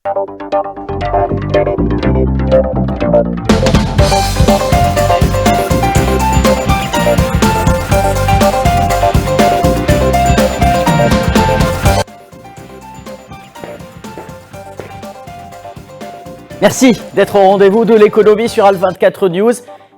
Merci d'être au rendez-vous de l'économie sur Al24 News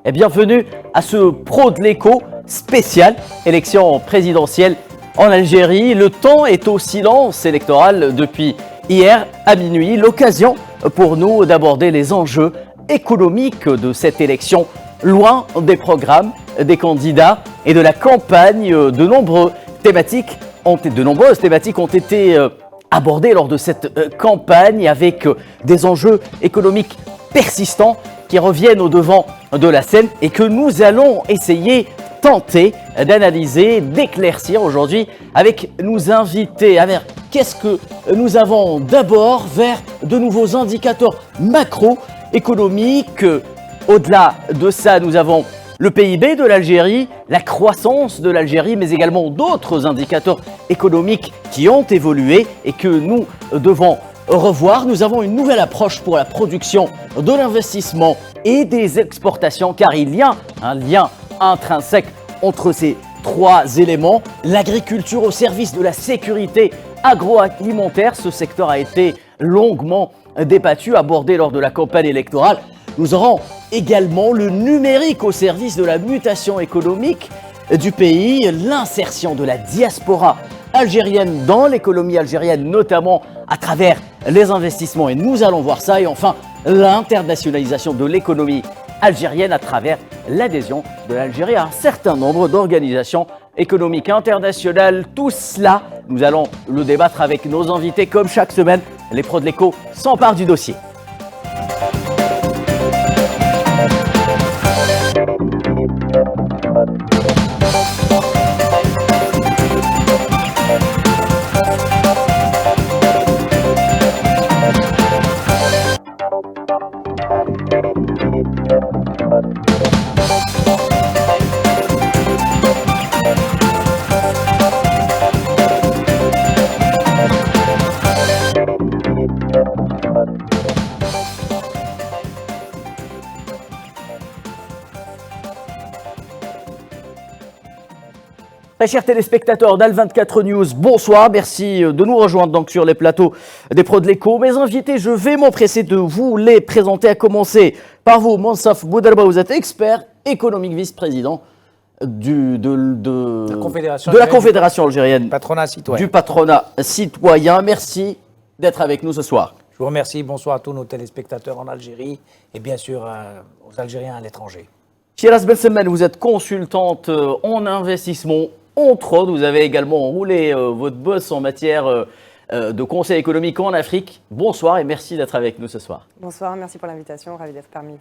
et bienvenue à ce Pro de l'écho spécial élection présidentielle en Algérie. Le temps est au silence électoral depuis hier à minuit. L'occasion pour nous d'aborder les enjeux économiques de cette élection, loin des programmes des candidats et de la campagne. De nombreuses thématiques ont été abordées lors de cette campagne avec des enjeux économiques persistants qui reviennent au devant de la scène et que nous allons tenter d'analyser, d'éclaircir aujourd'hui avec nos invités. Alors, qu'est-ce que nous avons d'abord vers de nouveaux indicateurs macroéconomiques? Au-delà de ça, nous avons le PIB de l'Algérie, la croissance de l'Algérie, mais également d'autres indicateurs économiques qui ont évolué et que nous devons revoir. Nous avons une nouvelle approche pour la production, de l'investissement et des exportations, car il y a un lien intrinsèque entre ces trois éléments. L'agriculture au service de la sécurité agroalimentaire, ce secteur a été longuement débattu, abordé lors de la campagne électorale. Nous aurons également le numérique au service de la mutation économique du pays, l'insertion de la diaspora algérienne dans l'économie algérienne, notamment à travers les investissements. Et nous allons voir ça. Et enfin, l'internationalisation de l'économie algérienne à travers l'adhésion de l'Algérie à un certain nombre d'organisations économiques internationales. Tout cela, nous allons le débattre avec nos invités. Comme chaque semaine, les pros de l'écho s'emparent du dossier. Très chers téléspectateurs d'Al24 News, bonsoir, merci de nous rejoindre donc sur les plateaux des pros de l'écho. Mes invités, je vais m'empresser de vous les présenter, à commencer par vous, Monsaf Boudarba, vous êtes expert économique, vice-président de la Confédération algérienne du patronat citoyen. Merci d'être avec nous ce soir. Je vous remercie, bonsoir à tous nos téléspectateurs en Algérie et bien sûr aux Algériens à l'étranger. Shiraz Belsemen, vous êtes consultante en investissement. Entre autres, vous avez également roulé votre boss en matière de conseil économique en Afrique. Bonsoir et merci d'être avec nous ce soir. Bonsoir, merci pour l'invitation, ravi d'être parmi vous.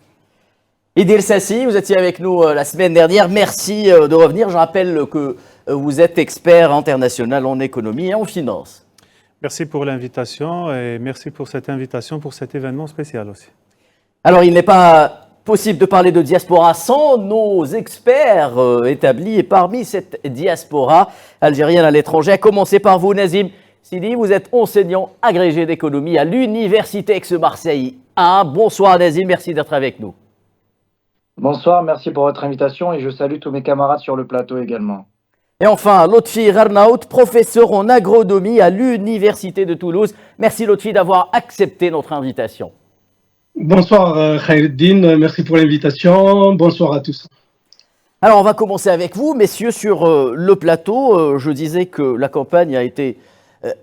Idil Sassi, vous étiez avec nous la semaine dernière. Merci de revenir. Je rappelle que vous êtes expert international en économie et en finance. Merci pour l'invitation et merci pour cette invitation pour cet événement spécial aussi. Alors, il n'est pas possible de parler de diaspora sans nos experts établis. Et parmi cette diaspora algérienne à l'étranger, à commencer par vous, Nazim Sidi, vous êtes enseignant agrégé d'économie à l'Université Aix-Marseille 1. Bonsoir Nazim, merci d'être avec nous. Bonsoir, merci pour votre invitation et je salue tous mes camarades sur le plateau également. Et enfin, Lotfi Rarnaout, professeur en agronomie à l'Université de Toulouse. Merci Lotfi d'avoir accepté notre invitation. Bonsoir Khairuddin, merci pour l'invitation. Bonsoir à tous. Alors on va commencer avec vous, messieurs, sur le plateau. Je disais que la campagne a été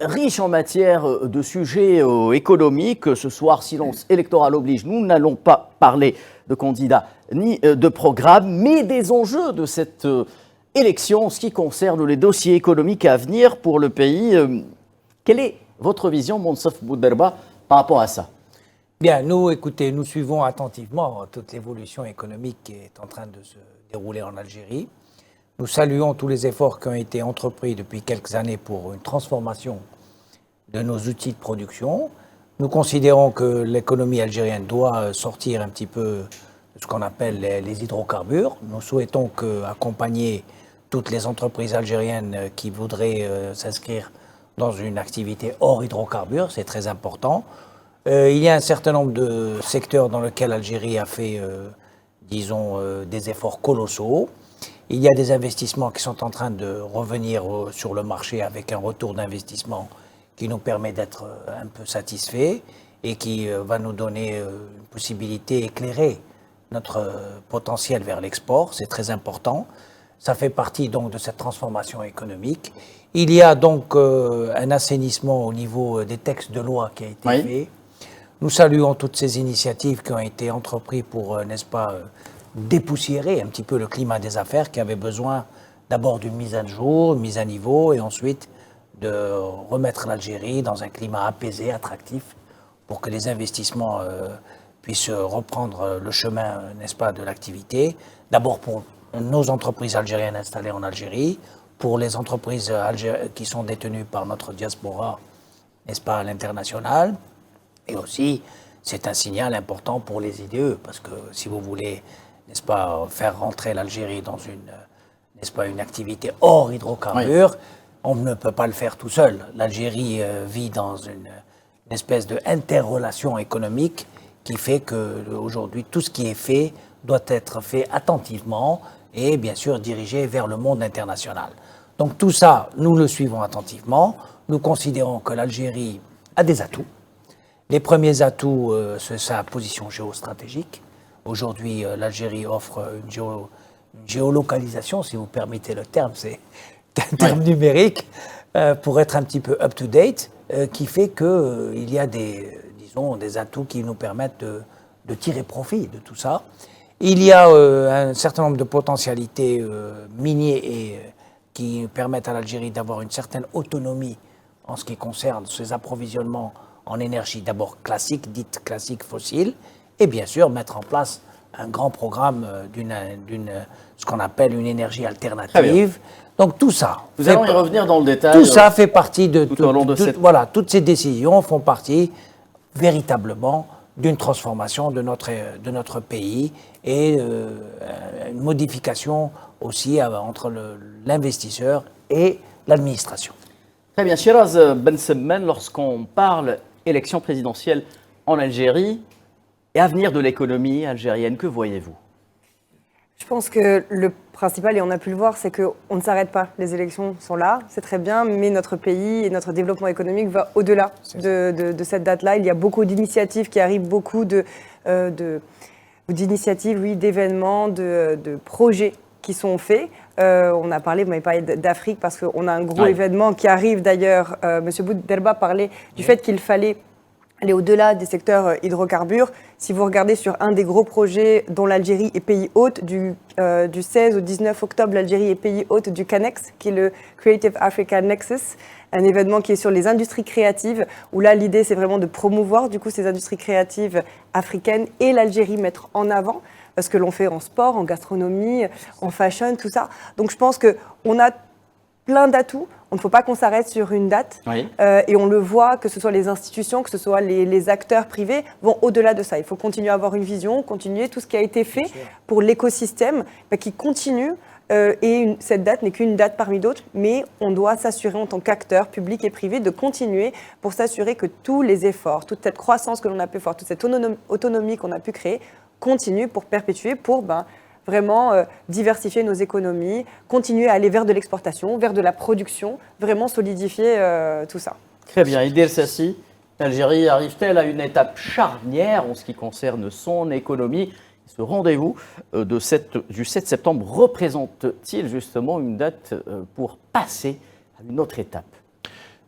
riche en matière de sujets économiques. Ce soir, silence électoral oblige, nous n'allons pas parler de candidats ni de programme, mais des enjeux de cette élection en ce qui concerne les dossiers économiques à venir pour le pays. Quelle est votre vision, Monsaf Boudarba, par rapport à ça? Bien, nous suivons attentivement toute l'évolution économique qui est en train de se dérouler en Algérie. Nous saluons tous les efforts qui ont été entrepris depuis quelques années pour une transformation de nos outils de production. Nous considérons que l'économie algérienne doit sortir un petit peu de ce qu'on appelle les hydrocarbures. Nous souhaitons accompagner toutes les entreprises algériennes qui voudraient s'inscrire dans une activité hors hydrocarbures, c'est très important. Il y a un certain nombre de secteurs dans lesquels l'Algérie a fait, des efforts colossaux. Il y a des investissements qui sont en train de revenir sur le marché avec un retour d'investissement qui nous permet d'être un peu satisfaits et qui va nous donner une possibilité éclairée notre potentiel vers l'export. C'est très important. Ça fait partie donc de cette transformation économique. Il y a donc un assainissement au niveau des textes de loi qui a été fait. Nous saluons toutes ces initiatives qui ont été entreprises pour, n'est-ce pas, dépoussiérer un petit peu le climat des affaires qui avait besoin d'abord d'une mise à jour, une mise à niveau et ensuite de remettre l'Algérie dans un climat apaisé, attractif pour que les investissements puissent reprendre le chemin, n'est-ce pas, de l'activité. D'abord pour nos entreprises algériennes installées en Algérie, pour les entreprises qui sont détenues par notre diaspora, n'est-ce pas, à l'international. Et aussi, c'est un signal important pour les IDE, parce que si vous voulez, n'est-ce pas, faire rentrer l'Algérie dans n'est-ce pas, une activité hors hydrocarbures, on ne peut pas le faire tout seul. L'Algérie vit dans une espèce d'interrelation économique qui fait qu'aujourd'hui, tout ce qui est fait doit être fait attentivement et bien sûr dirigé vers le monde international. Donc tout ça, nous le suivons attentivement. Nous considérons que l'Algérie a des atouts. Les premiers atouts, c'est sa position géostratégique. Aujourd'hui, l'Algérie offre une géolocalisation, si vous permettez le terme, c'est un terme numérique, pour être un petit peu up-to-date, qui fait qu'il y a des atouts qui nous permettent de tirer profit de tout ça. Il y a un certain nombre de potentialités minières qui permettent à l'Algérie d'avoir une certaine autonomie en ce qui concerne ses approvisionnements en énergie d'abord classique, dite classique fossile, et bien sûr mettre en place un grand programme ce qu'on appelle une énergie alternative. Donc tout ça. Vous allons y revenir dans le détail. Tout ça fait partie de voilà, toutes ces décisions font partie véritablement d'une transformation de notre pays et une modification aussi entre l'investisseur et l'administration. Très bien. Shiraz Ben Semmen, lorsqu'on parle élection présidentielle en Algérie et avenir de l'économie algérienne, que voyez-vous? Je pense que le principal, et on a pu le voir, c'est qu'on ne s'arrête pas. Les élections sont là, c'est très bien, mais notre pays et notre développement économique va au-delà de cette date-là. Il y a beaucoup d'initiatives qui arrivent, beaucoup d'initiatives, oui, d'événements, de projets qui sont faits. On a parlé, vous m'avez parlé d'Afrique parce qu'on a un gros événement qui arrive d'ailleurs. Monsieur Bouderba parlait du fait qu'il fallait aller au-delà des secteurs hydrocarbures. Si vous regardez sur un des gros projets dont l'Algérie est pays hôte, du 16 au 19 octobre, l'Algérie est pays hôte du CANEX, qui est le Creative Africa Nexus, un événement qui est sur les industries créatives, où là, l'idée, c'est vraiment de promouvoir du coup ces industries créatives africaines et l'Algérie mettre en avant, parce que l'on fait en sport, en gastronomie, en fashion, tout ça. Donc je pense qu'on a plein d'atouts. On ne faut pas qu'on s'arrête sur une date. Et on le voit, que ce soit les institutions, que ce soit les acteurs privés, vont au-delà de ça. Il faut continuer à avoir une vision, continuer tout ce qui a été fait pour l'écosystème, qui continue. Cette date n'est qu'une date parmi d'autres, mais on doit s'assurer en tant qu'acteur public et privé de continuer pour s'assurer que tous les efforts, toute cette croissance que l'on a pu faire, toute cette autonomie qu'on a pu créer, continue pour perpétuer, pour vraiment diversifier nos économies, continuer à aller vers de l'exportation, vers de la production, vraiment solidifier tout ça. Très bien. Idriss Sassi, l'Algérie arrive-t-elle à une étape charnière en ce qui concerne son économie? Ce rendez-vous du 7 septembre représente-t-il justement une date pour passer à une autre étape?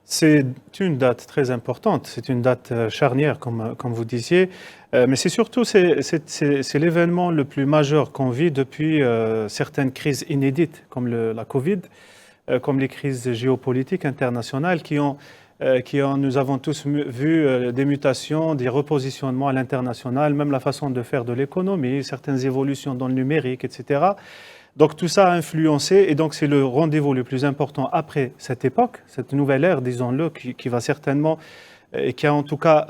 C'est une date très importante, c'est une date charnière, comme vous disiez, mais c'est surtout c'est l'événement le plus majeur qu'on vit depuis certaines crises inédites, comme la Covid, comme les crises géopolitiques internationales nous avons tous vu des mutations, des repositionnements à l'international, même la façon de faire de l'économie, certaines évolutions dans le numérique, etc. Donc tout ça a influencé et donc c'est le rendez-vous le plus important après cette époque, cette nouvelle ère, disons-le, qui va certainement et qui a en tout cas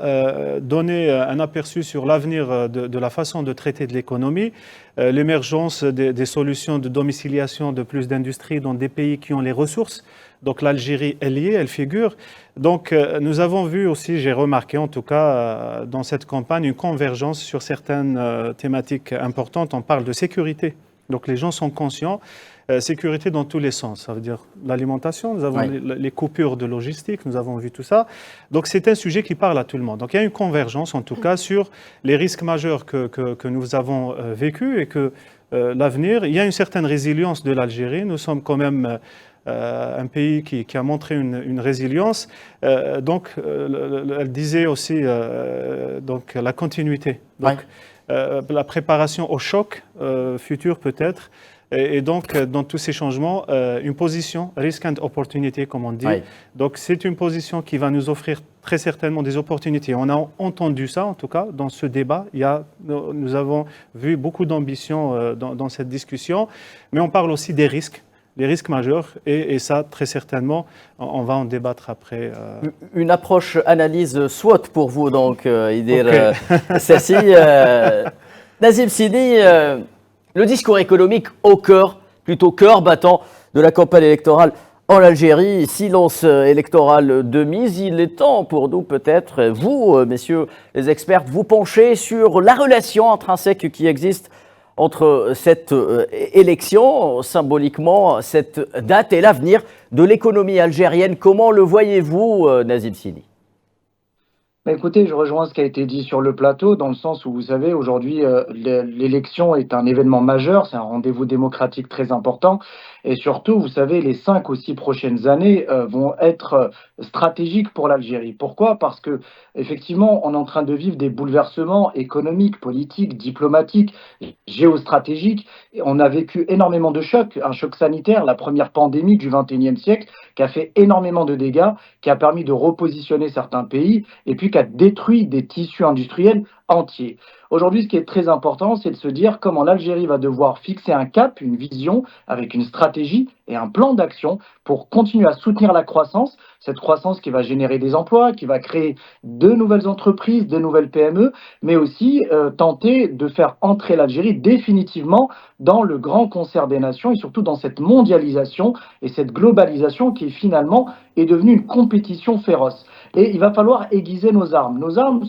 donné un aperçu sur l'avenir de la façon de traiter de l'économie, l'émergence des solutions de domiciliation de plus d'industries dans des pays qui ont les ressources. Donc l'Algérie est liée, elle figure. Donc nous avons vu aussi, j'ai remarqué en tout cas dans cette campagne, une convergence sur certaines thématiques importantes. On parle de sécurité. Donc les gens sont conscients. Sécurité dans tous les sens, ça veut dire l'alimentation, nous avons les coupures de logistique, nous avons vu tout ça. Donc c'est un sujet qui parle à tout le monde. Donc il y a une convergence en tout cas sur les risques majeurs que nous avons vécus et que l'avenir, il y a une certaine résilience de l'Algérie. Nous sommes quand même un pays qui a montré une résilience. Donc elle disait aussi donc, la continuité, donc, la préparation au choc futur peut-être. Et donc, dans tous ces changements, une position risk and opportunity, comme on dit. Oui. Donc, c'est une position qui va nous offrir très certainement des opportunités. On a entendu ça, en tout cas, dans ce débat. Nous avons vu beaucoup d'ambition dans cette discussion, mais on parle aussi des risques majeurs, et ça, très certainement, on va en débattre après. Une approche analyse SWOT pour vous, donc, Idir Sassi. Nazim Sini, le discours économique au cœur, plutôt cœur battant de la campagne électorale en Algérie. Silence électoral de mise. Il est temps pour nous, peut-être, vous, messieurs les experts, vous pencher sur la relation intrinsèque qui existe entre cette élection, symboliquement, cette date et l'avenir de l'économie algérienne. Comment le voyez-vous, Nazim Sini ? Écoutez, je rejoins ce qui a été dit sur le plateau, dans le sens où, vous savez, aujourd'hui, l'élection est un événement majeur, c'est un rendez-vous démocratique très important. Et surtout, vous savez, les 5 ou 6 prochaines années vont être stratégiques pour l'Algérie. Pourquoi ? Parce que, effectivement, on est en train de vivre des bouleversements économiques, politiques, diplomatiques, géostratégiques. Et on a vécu énormément de chocs, un choc sanitaire, la première pandémie du XXIe siècle, qui a fait énormément de dégâts, qui a permis de repositionner certains pays, et puis qui a détruit des tissus industriels entiers. Aujourd'hui, ce qui est très important, c'est de se dire comment l'Algérie va devoir fixer un cap, une vision, avec une stratégie et un plan d'action pour continuer à soutenir la croissance, cette croissance qui va générer des emplois, qui va créer de nouvelles entreprises, de nouvelles PME, mais aussi tenter de faire entrer l'Algérie définitivement dans le grand concert des nations et surtout dans cette mondialisation et cette globalisation qui finalement est devenue une compétition féroce. Et il va falloir aiguiser nos armes. Nos armes,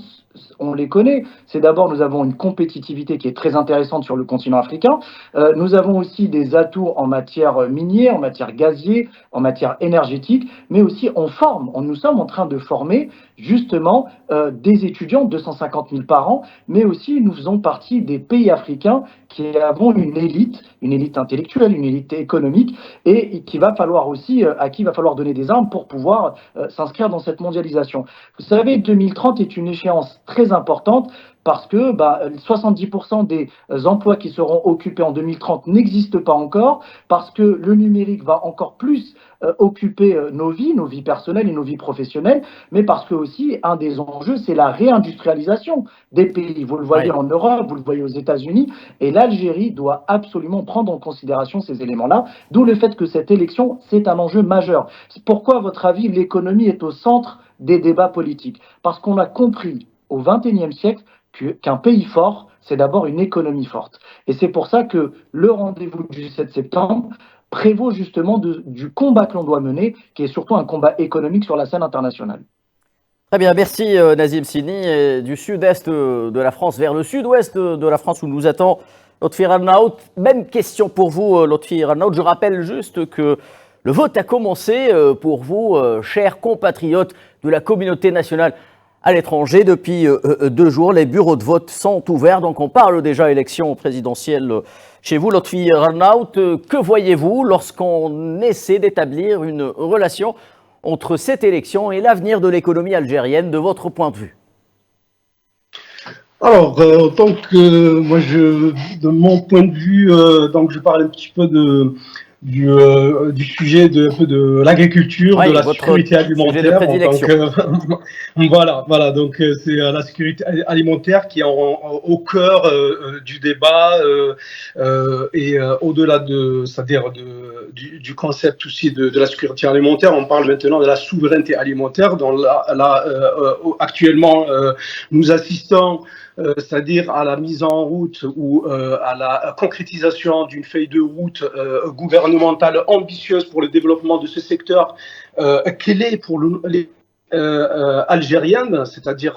on les connaît. C'est d'abord, nous avons une compétitivité qui est très intéressante sur le continent africain. Nous avons aussi des atouts en matière minière, en matière gazière, en matière énergétique, mais aussi on forme. Nous sommes en train de former justement des étudiants, 250 000 par an, mais aussi nous faisons partie des pays africains qui avons une élite intellectuelle, une élite économique, et qui va falloir aussi, à qui il va falloir donner des armes pour pouvoir s'inscrire dans cette mondialisation. Vous savez, 2030 est une échéance très importante parce que 70% des emplois qui seront occupés en 2030 n'existent pas encore, parce que le numérique va encore plus occuper nos vies personnelles et nos vies professionnelles, mais parce que aussi, un des enjeux, c'est la réindustrialisation des pays. Vous le voyez en Europe, vous le voyez aux États-Unis, et l'Algérie doit absolument prendre en considération ces éléments-là, d'où le fait que cette élection, c'est un enjeu majeur. Pourquoi, à votre avis, l'économie est au centre des débats politiques ? Parce qu'on a compris au XXIe siècle qu'un pays fort, c'est d'abord une économie forte. Et c'est pour ça que le rendez-vous du 7 septembre prévaut justement du combat que l'on doit mener, qui est surtout un combat économique sur la scène internationale. Très bien, merci Nazim Sini. Du sud-est de la France vers le sud-ouest de la France où nous attend Lotfi Arnaout. Même question pour vous, Lotfi Arnaout. Je rappelle juste que le vote a commencé pour vous, chers compatriotes de la communauté nationale à l'étranger. Depuis 2 jours, les bureaux de vote sont ouverts. Donc on parle déjà élection présidentielle chez vous, Lotfi Arnaout. Que voyez-vous lorsqu'on essaie d'établir une relation entre cette élection et l'avenir de l'économie algérienne, de votre point de vue? Alors, autant que moi, de mon point de vue, donc je parle un petit peu de du sujet de l'agriculture, Oui, de la votre sécurité sujet de alimentaire. prédilection. Voilà, donc c'est la sécurité alimentaire qui est au cœur du débat et au-delà c'est-à-dire du concept aussi de la sécurité alimentaire, on parle maintenant de la souveraineté alimentaire. Dont actuellement, nous assistons c'est-à-dire à la mise en route ou à la concrétisation d'une feuille de route gouvernementale ambitieuse pour le développement de ce secteur clé pour les algérienne, c'est-à-dire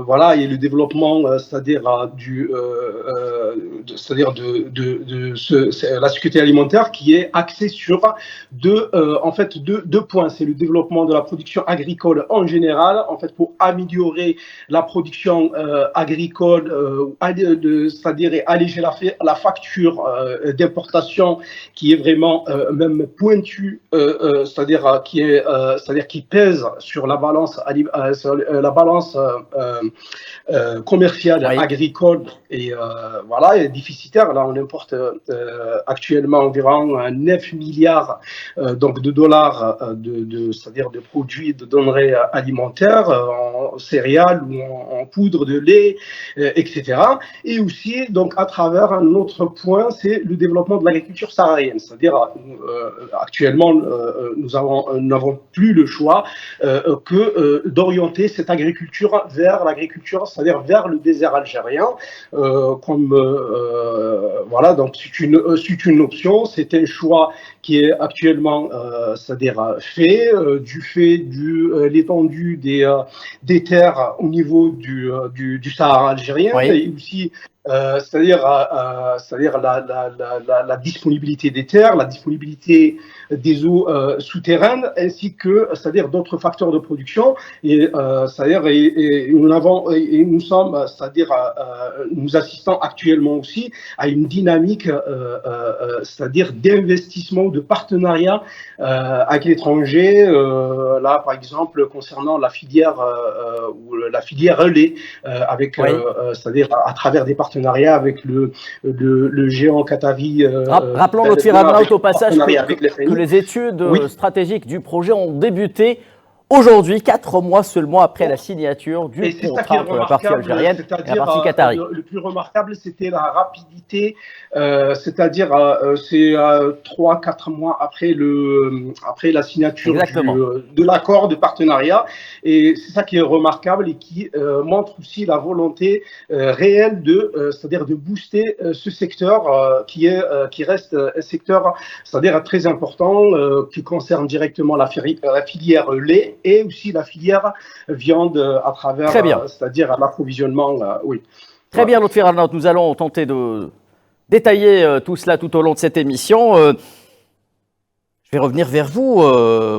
voilà, et le développement, c'est-à-dire la sécurité alimentaire qui est axée sur deux points. C'est le développement de la production agricole en général, en fait, pour améliorer la production agricole, c'est-à-dire alléger la facture d'importation qui est vraiment même pointue, c'est-à-dire qui pèse sur la balance, commerciale, oui, agricole et voilà, est déficitaire. Là, on importe actuellement environ 9 milliards donc de dollars c'est-à-dire de produits de denrées alimentaires en céréales ou en poudre de lait, etc. Et aussi, donc, à travers un autre point, c'est le développement de l'agriculture saharienne. C'est-à-dire, actuellement, nous n'avons plus le choix que d'orienter cette agriculture vers l'agriculture, c'est-à-dire vers le désert algérien. Voilà, donc c'est une option, c'est un choix qui est actuellement, c'est-à-dire fait de l'étendue des terres au niveau du Sahara algérien, oui. et aussi c'est-à-dire la disponibilité des terres, la disponibilité des eaux souterraines, ainsi que c'est-à-dire d'autres facteurs de production. Et c'est-à-dire nous sommes, c'est-à-dire nous assistons actuellement aussi à une dynamique, c'est-à-dire d'investissement, de partenariat avec l'étranger. Là, par exemple, concernant la filière lait, avec, oui. c'est-à-dire à travers des partenariats avec le géant Qatari. Rappelons Lotfi Ramnaout au passage que les études oui, stratégiques du projet ont débuté aujourd'hui, 4 mois seulement après la signature du contrat entre la partie algérienne et la partie qatari. Le plus remarquable, c'était la rapidité, c'est-à-dire c'est 3-4 mois après la signature de l'accord de partenariat. Et c'est ça qui est remarquable et qui montre aussi la volonté réelle c'est-à-dire de booster ce secteur qui reste un secteur, c'est-à-dire très important, qui concerne directement la filière lait et aussi la filière viande à travers, c'est-à-dire l'approvisionnement. Oui. Très bien, Lotfi Ramnaout. Nous allons tenter de détailler tout cela tout au long de cette émission. Je vais revenir vers vous,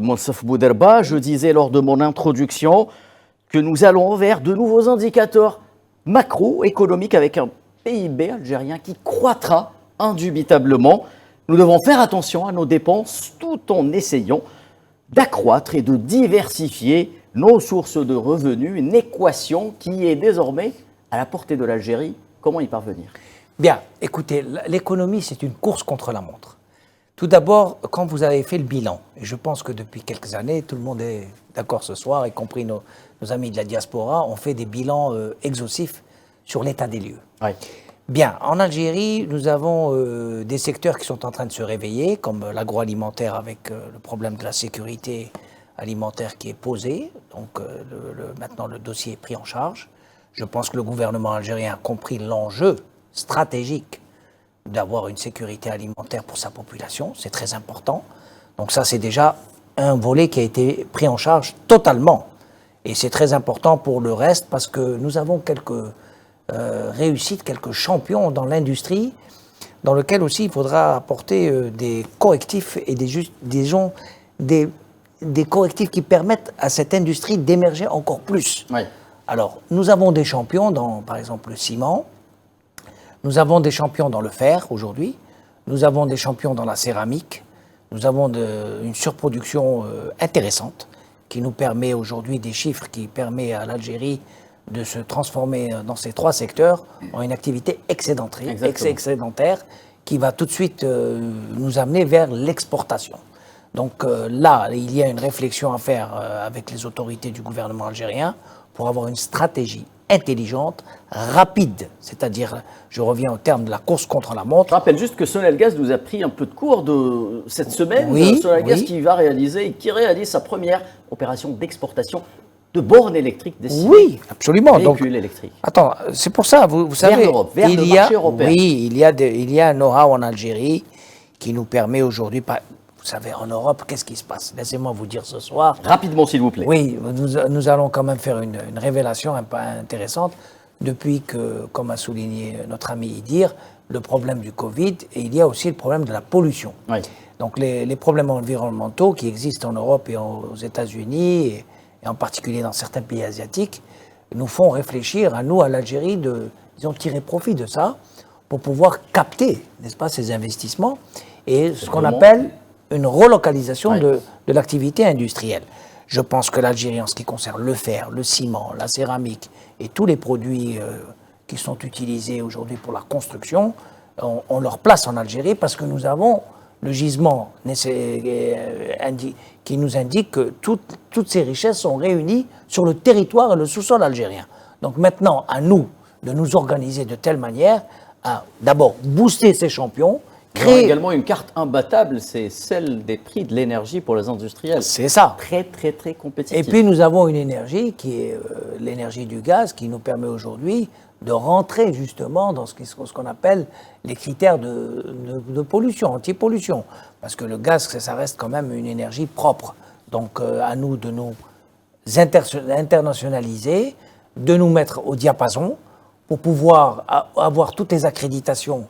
Monsaf Bouderba. Je disais lors de mon introduction que nous allons vers de nouveaux indicateurs macroéconomiques avec un PIB algérien qui croîtra indubitablement. Nous devons faire attention à nos dépenses tout en essayant d'accroître et de diversifier nos sources de revenus, une équation qui est désormais à la portée de l'Algérie. Comment y parvenir ? Bien, écoutez, l'économie, c'est une course contre la montre. Tout d'abord, quand vous avez fait le bilan, et je pense que depuis quelques années, tout le monde est d'accord ce soir, y compris nos amis de la diaspora, on fait des bilans exhaustifs sur l'état des lieux. Oui. Bien, en Algérie, nous avons des secteurs qui sont en train de se réveiller, comme l'agroalimentaire avec le problème de la sécurité alimentaire qui est posé. Donc maintenant, le dossier est pris en charge. Je pense que le gouvernement algérien a compris l'enjeu stratégique d'avoir une sécurité alimentaire pour sa population. C'est très important. Donc ça, c'est déjà un volet qui a été pris en charge totalement. Et c'est très important pour le reste parce que nous avons quelques réussites, quelques champions dans l'industrie, dans lequel aussi il faudra apporter des correctifs et des correctifs qui permettent à cette industrie d'émerger encore plus. Oui. Alors, nous avons des champions dans, par exemple, le ciment, nous avons des champions dans le fer aujourd'hui, nous avons des champions dans la céramique, nous avons une surproduction intéressante qui nous permet aujourd'hui des chiffres qui permettent à l'Algérie de se transformer dans ces 3 secteurs en une activité excédentaire qui va tout de suite nous amener vers l'exportation. Donc là, il y a une réflexion à faire avec les autorités du gouvernement algérien pour avoir une stratégie intelligente, rapide, c'est-à-dire, je reviens au terme de la course contre la montre. Je rappelle juste que Sonelgaz nous a pris un peu de cours de cette semaine. Oui, Sonelgaz oui. qui réalise sa première opération d'exportation de bornes électriques destinées Oui, absolument. aux véhicules électriques. Attends, c'est pour ça, vous savez, l'Europe, vers le marché européen. Oui, il y a un know-how en Algérie qui nous permet aujourd'hui, vous savez, en Europe, qu'est-ce qui se passe? Laissez-moi vous dire ce soir. Rapidement, s'il vous plaît. Oui, nous allons quand même faire une révélation un peu intéressante depuis que, comme a souligné notre ami Idir, le problème du Covid, et il y a aussi le problème de la pollution. Oui. Donc les problèmes environnementaux qui existent en Europe et aux États-Unis, et en particulier dans certains pays asiatiques, nous font réfléchir à nous, à l'Algérie, de, disons, tirer profit de ça pour pouvoir capter, n'est-ce pas, ces investissements et ce qu'on appelle une relocalisation de l'activité industrielle. Je pense que l'Algérie, en ce qui concerne le fer, le ciment, la céramique et tous les produits qui sont utilisés aujourd'hui pour la construction, ont leur place en Algérie parce que nous avons le gisement qui nous indique que toutes ces richesses sont réunies sur le territoire et le sous-sol algérien. Donc maintenant, à nous de nous organiser de telle manière à d'abord booster ces champions, Il y a également une carte imbattable, c'est celle des prix de l'énergie pour les industriels. C'est ça. Très, très, très compétitif. Et puis nous avons une énergie qui est l'énergie du gaz qui nous permet aujourd'hui de rentrer justement dans ce qu'on appelle les critères de pollution, anti-pollution. Parce que le gaz, ça reste quand même une énergie propre. Donc à nous de nous internationaliser, de nous mettre au diapason pour pouvoir avoir toutes les accréditations,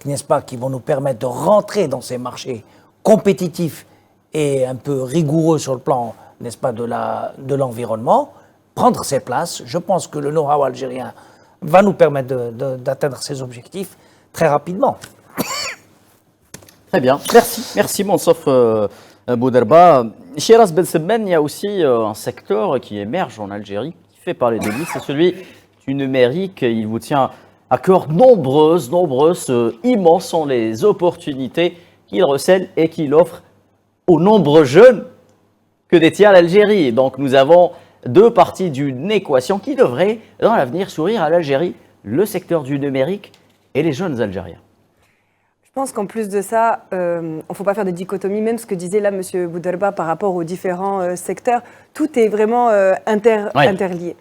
n'est-ce pas, qui vont nous permettre de rentrer dans ces marchés compétitifs et un peu rigoureux sur le plan, n'est-ce pas, de l'environnement, prendre ses places. Je pense que le know-how algérien va nous permettre d'atteindre ces objectifs très rapidement. Très bien, merci Monsof Bouderba. Chez Ras Ben Semen, il y a aussi un secteur qui émerge en Algérie, qui fait parler de lui, c'est celui du numérique. Il vous tient à cœur, nombreuses, immenses sont les opportunités qu'il recèle et qu'il offre aux nombreux jeunes que détient l'Algérie. Donc nous avons deux parties d'une équation qui devrait, dans l'avenir, sourire à l'Algérie, le secteur du numérique et les jeunes Algériens. Je pense qu'en plus de ça, il ne faut pas faire de dichotomie, même ce que disait là M. Bouderba par rapport aux différents secteurs, tout est vraiment interlié.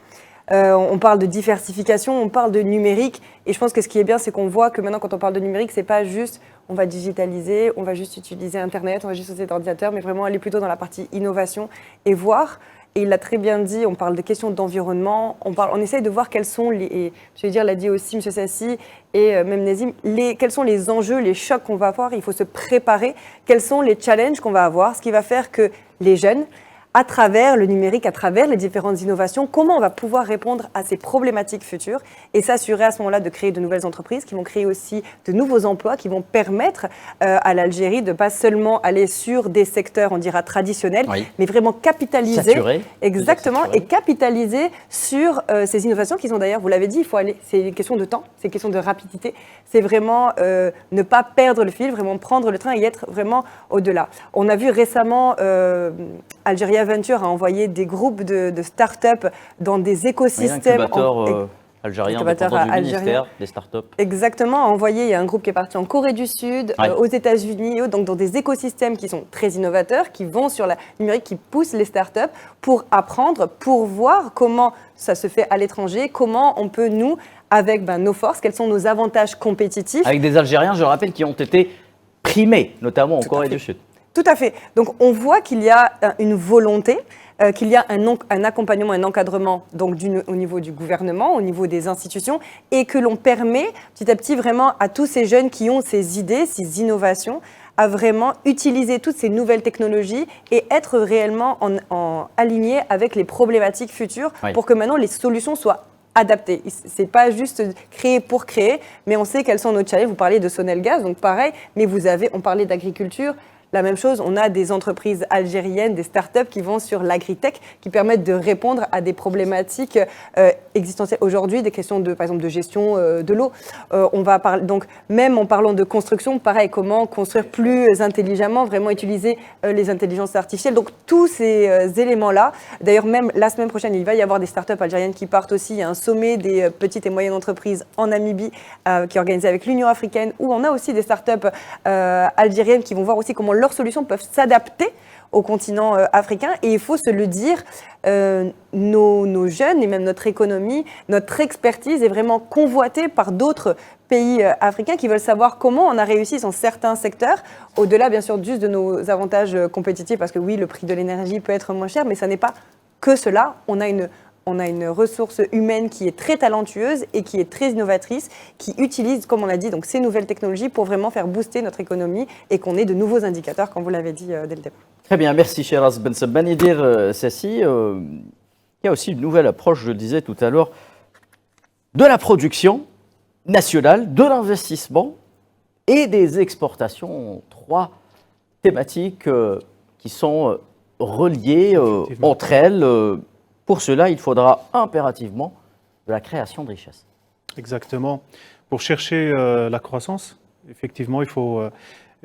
On parle de diversification, on parle de numérique, et je pense que ce qui est bien, c'est qu'on voit que maintenant, quand on parle de numérique, c'est pas juste on va digitaliser, on va juste utiliser Internet, on va juste utiliser l'ordinateur, mais vraiment aller plutôt dans la partie innovation et voir. Et il l'a très bien dit, on parle de questions d'environnement, on essaye de voir quels sont les, je veux dire, l'a dit aussi M. Sassi et même Nazim, quels sont les enjeux, les chocs qu'on va avoir, il faut se préparer, quels sont les challenges qu'on va avoir, ce qui va faire que les jeunes, à travers le numérique, à travers les différentes innovations, comment on va pouvoir répondre à ces problématiques futures et s'assurer à ce moment-là de créer de nouvelles entreprises qui vont créer aussi de nouveaux emplois, qui vont permettre à l'Algérie de pas seulement aller sur des secteurs, on dira traditionnels, mais vraiment capitaliser, exactement, et capitaliser sur ces innovations qui sont d'ailleurs, vous l'avez dit, il faut aller, c'est une question de temps, c'est une question de rapidité, c'est vraiment ne pas perdre le fil, vraiment prendre le train et être vraiment au-delà. On a vu récemment Algeria Venture a envoyé des groupes de start-up dans des écosystèmes. Algérien, dépendant du ministère des start-up. Exactement, a envoyé, il y a un groupe qui est parti en Corée du Sud, aux États-Unis, donc dans des écosystèmes qui sont très innovateurs, qui vont sur la numérique, qui poussent les start-up pour apprendre, pour voir comment ça se fait à l'étranger, comment on peut, nous, avec nos forces, quels sont nos avantages compétitifs. Avec des Algériens, je rappelle, qui ont été primés, notamment en Corée du Sud. Tout à fait. Donc, on voit qu'il y a une volonté, qu'il y a un accompagnement, un encadrement donc, au niveau du gouvernement, au niveau des institutions, et que l'on permet petit à petit vraiment à tous ces jeunes qui ont ces idées, ces innovations, à vraiment utiliser toutes ces nouvelles technologies et être réellement alignés avec les problématiques futures pour que maintenant les solutions soient adapté. C'est pas juste créer pour créer, mais on sait quels sont nos challenges. Vous parlez de Sonelgaz, donc pareil, mais on parlait d'agriculture. la même chose, on a des entreprises algériennes, des startups qui vont sur l'agritech, qui permettent de répondre à des problématiques existentielles aujourd'hui, des questions par exemple de gestion de l'eau. On va parler, donc même en parlant de construction, pareil, comment construire plus intelligemment, vraiment utiliser les intelligences artificielles. Donc tous ces éléments-là, d'ailleurs même la semaine prochaine, il va y avoir des startups algériennes qui partent aussi. Il y a un sommet des petites et moyennes entreprises en Namibie qui est organisé avec l'Union africaine, où on a aussi des startups algériennes qui vont voir aussi comment leurs solutions peuvent s'adapter au continent africain. Et il faut se le dire, nos jeunes et même notre économie, notre expertise est vraiment convoitée par d'autres pays africains qui veulent savoir comment on a réussi dans certains secteurs, au-delà bien sûr juste de nos avantages compétitifs, parce que oui, le prix de l'énergie peut être moins cher, mais ça n'est pas que cela. On a une ressource humaine qui est très talentueuse et qui est très innovatrice, qui utilise, comme on l'a dit, donc ces nouvelles technologies pour vraiment faire booster notre économie et qu'on ait de nouveaux indicateurs, comme vous l'avez dit dès le départ. Très bien, merci Sheraz Bensabban. Et dire, Sassi, il y a aussi une nouvelle approche, je le disais tout à l'heure, de la production nationale, de l'investissement et des exportations. 3 thématiques qui sont reliées entre elles. Pour cela, il faudra impérativement de la création de richesses. Exactement. Pour chercher la croissance, effectivement, il faut,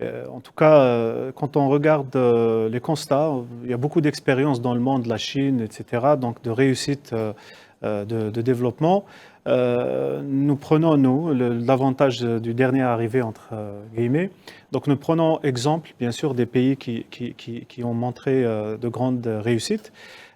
en tout cas, quand on regarde les constats, il y a beaucoup d'expériences dans le monde, la Chine, etc., donc de réussite de développement. Nous prenons, l'avantage du dernier arrivé, entre guillemets. Donc nous prenons exemple, bien sûr, des pays qui ont montré de grandes réussites.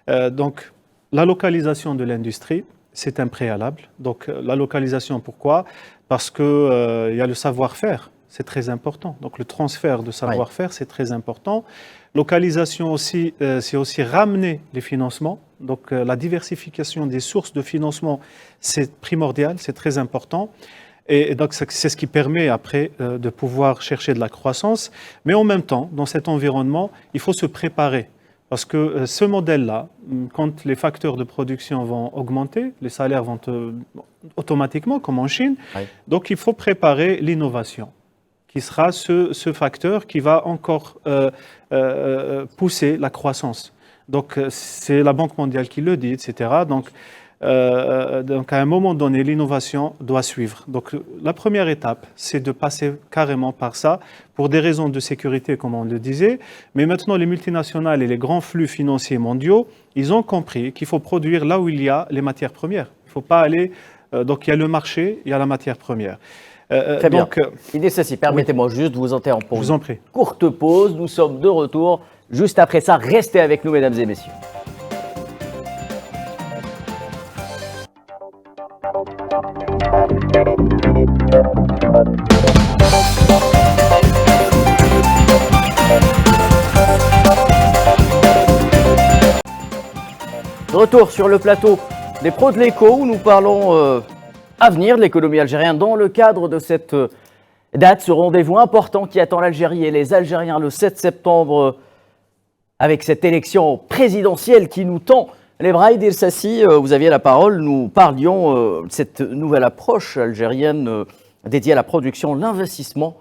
Donc, la localisation de l'industrie, c'est un préalable. Donc la localisation, pourquoi? Parce qu'il y a le savoir-faire, c'est très important. Donc le transfert de savoir-faire, c'est très important. Localisation aussi, c'est aussi ramener les financements. Donc la diversification des sources de financement, c'est primordial, c'est très important. Et donc c'est ce qui permet après de pouvoir chercher de la croissance. Mais en même temps, dans cet environnement, il faut se préparer. Parce que ce modèle-là, quand les facteurs de production vont augmenter, les salaires vont automatiquement, comme en Chine. Oui. Donc il faut préparer l'innovation, qui sera ce facteur qui va encore pousser la croissance. Donc c'est la Banque mondiale qui le dit, etc. Donc à un moment donné, l'innovation doit suivre. Donc la première étape, c'est de passer carrément par ça, pour des raisons de sécurité, comme on le disait. Mais maintenant, les multinationales et les grands flux financiers mondiaux, ils ont compris qu'il faut produire là où il y a les matières premières. Il ne faut pas aller... donc il y a le marché, il y a la matière première. Très bien. Idriss Sassi, permettez-moi juste de vous interrompre pour une courte pause. Nous sommes de retour. Juste après ça, restez avec nous, mesdames et messieurs. De retour sur le plateau des pros de l'écho où nous parlons avenir de l'économie algérienne dans le cadre de cette date, ce rendez-vous important qui attend l'Algérie et les Algériens le 7 septembre avec cette élection présidentielle qui nous tend les bras. Idriss Sassi, vous aviez la parole. Nous parlions de cette nouvelle approche algérienne dédiée à la production, l'investissement